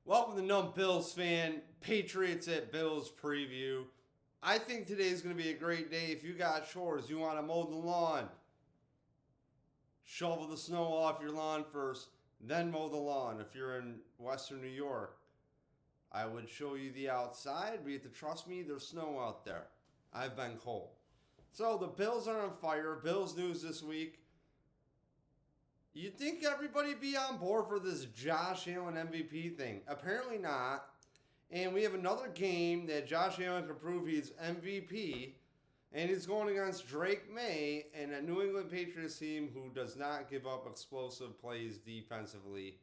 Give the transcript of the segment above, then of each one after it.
Welcome to Numb Bills fan, Patriots at Bills preview. I think today is going to be a great day. If you got chores, you want to mow the lawn, shovel the snow off your lawn first, then mow the lawn. If you're in Western New York, I would show you the outside, but you have to trust me, there's snow out there. I've been cold. So the Bills are on fire. Bills news this week. You'd think everybody be on board for this Josh Allen MVP thing. Apparently not. And we have another game that Josh Allen can prove he's MVP. And he's going against Drake May and a New England Patriots team who does not give up explosive plays defensively,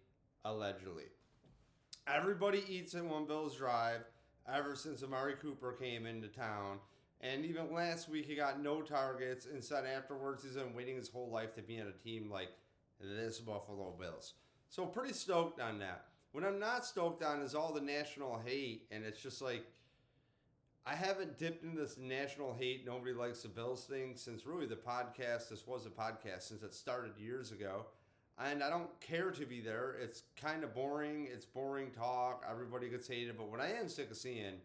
allegedly. Everybody eats it when Bills drive ever since Amari Cooper came into town. And even last week he got no targets and said afterwards he's been waiting his whole life to be on a team like this Buffalo Bills. So pretty stoked on that. What I'm not stoked on is all the national hate, and it's just like, I haven't dipped into this national hate, nobody likes the Bills thing since really this was a podcast since it started years ago. And I don't care to be there. It's kind of boring. It's boring talk. Everybody gets hated. But what I am sick of seeing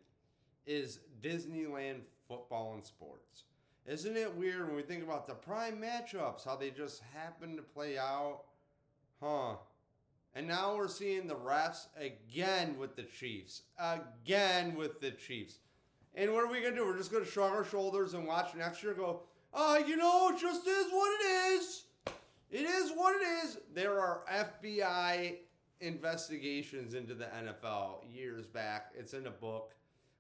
is Disneyland football and sports. Isn't it weird when we think about the prime matchups, how they just happen to play out? And now we're seeing the refs again with the Chiefs. And what are we going to do? We're just going to shrug our shoulders and watch next year and go, it just is what it is. It is what it is. There are FBI investigations into the NFL years back. It's in a book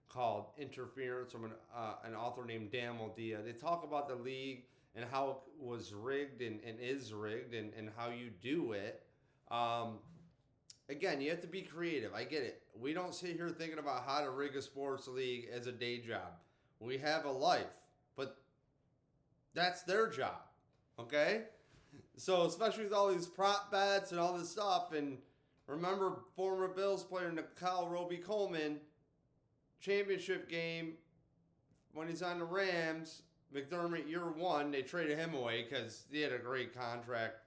called Interference from an author named Dan Moldia. They talk about the league and how it was rigged and is rigged and how you do it. Again, you have to be creative. I get it. We don't sit here thinking about how to rig a sports league as a day job. We have a life, but that's their job, okay? So especially with all these prop bets and all this stuff, and remember former Bills player Nicole Roby-Coleman, championship game, when he's on the Rams, McDermott year one, they traded him away because he had a great contract,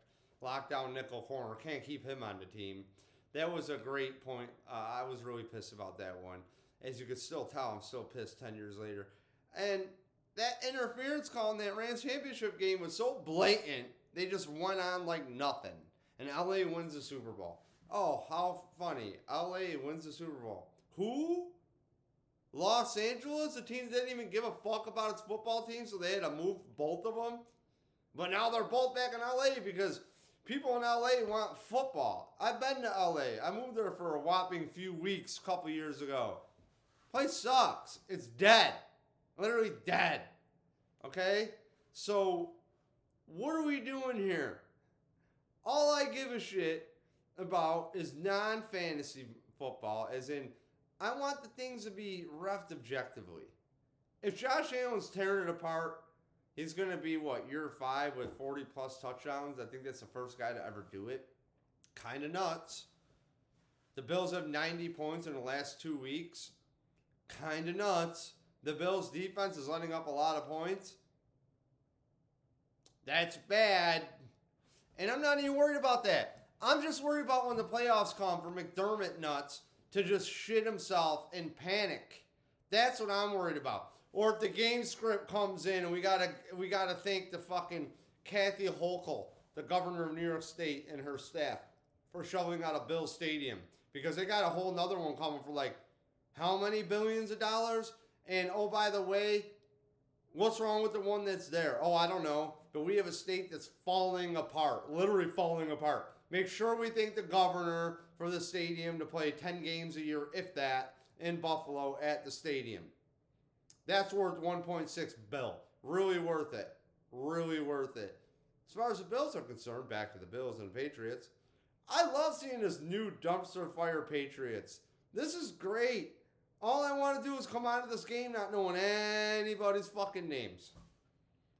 lockdown nickel corner, can't keep him on the team. That was a great point. I was really pissed about that one. As you could still tell, I'm still pissed 10 years later. And that interference call in that Rams championship game was so blatant, they just went on like nothing. And LA wins the Super Bowl. Oh, how funny. LA wins the Super Bowl. Who? Los Angeles, the team didn't even give a fuck about its football team, so they had to move both of them. But now they're both back in LA because people in LA want football. I've been to LA. I moved there for a whopping few weeks a couple years ago. Place sucks. It's dead. Literally dead. Okay? So, what are we doing here? All I give a shit about is non-fantasy football, as in, I want the things to be refed objectively. If Josh Allen's tearing it apart, he's going to be, year 5 with 40-plus touchdowns? I think that's the first guy to ever do it. Kind of nuts. The Bills have 90 points in the last 2 weeks. Kind of nuts. The Bills' defense is letting up a lot of points. That's bad. And I'm not even worried about that. I'm just worried about when the playoffs come for McDermott nuts to just shit himself and panic. That's what I'm worried about. Or if the game script comes in and we gotta thank the fucking Kathy Hochul, the governor of New York State, and her staff for shoveling out a Bills stadium. Because they got a whole nother one coming for how many billions of dollars? And oh, by the way, what's wrong with the one that's there? Oh, I don't know. But we have a state that's falling apart. Literally falling apart. Make sure we thank the governor for the stadium to play 10 games a year, if that, in Buffalo at the stadium. That's worth $1.6 billion. Really worth it. Really worth it. As far as the Bills are concerned, back to the Bills and the Patriots, I love seeing this new dumpster fire Patriots. This is great. All I want to do is come out of this game not knowing anybody's fucking names.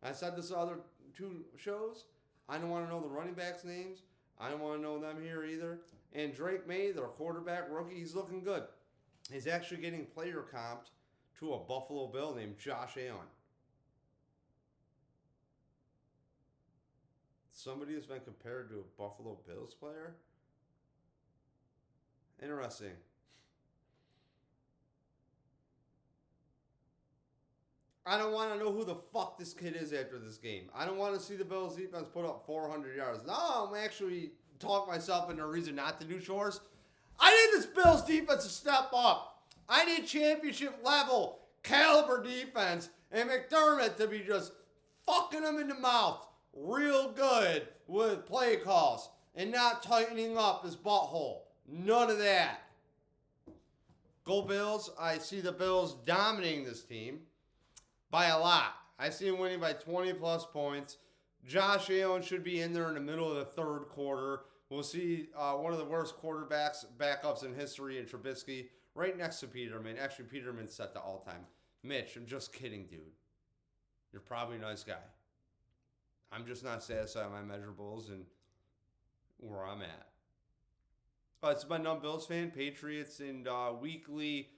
I said this other 2 shows. I don't want to know the running backs' names. I don't want to know them here either. And Drake May, their quarterback rookie, he's looking good. He's actually getting player comped to a Buffalo Bill named Josh Allen. Somebody has been compared to a Buffalo Bills player? Interesting. I don't want to know who the fuck this kid is after this game. I don't want to see the Bills defense put up 400 yards. No, I'm actually talking myself into a reason not to do chores. I need this Bills defense to step up. I need championship level caliber defense and McDermott to be just fucking them in the mouth real good with play calls and not tightening up his butthole. None of that. Go Bills. I see the Bills dominating this team by a lot. I see him winning by 20 plus points. Josh Allen should be in there in the middle of the third quarter. We'll see one of the worst backups in history in Trubisky right next to Peterman. Actually, Peterman's set the all-time. Mitch, I'm just kidding, dude. You're probably a nice guy. I'm just not satisfied with my measurables and where I'm at. It's my Numb Bills fan, Patriots, and weekly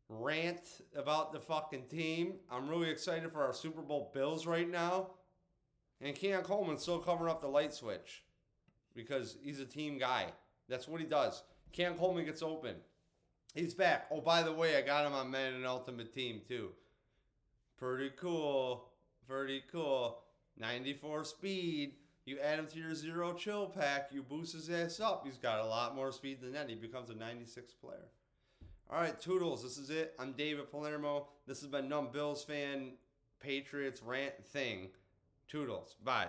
rant about the fucking team. I'm really excited for our Super Bowl Bills right now. And Keon Coleman's still covering up the light switch because he's a team guy. That's what he does. Keon Coleman gets open. He's back. Oh, by the way, I got him on Man and Ultimate Team, too. Pretty cool. Pretty cool. 94 speed. You add him to your 0 chill pack. You boost his ass up. He's got a lot more speed than that. He becomes a 96 player. All right, Toodles. This is it. I'm David Palermo. This has been Numb Bills fan, Patriots rant thing. Toodles. Bye.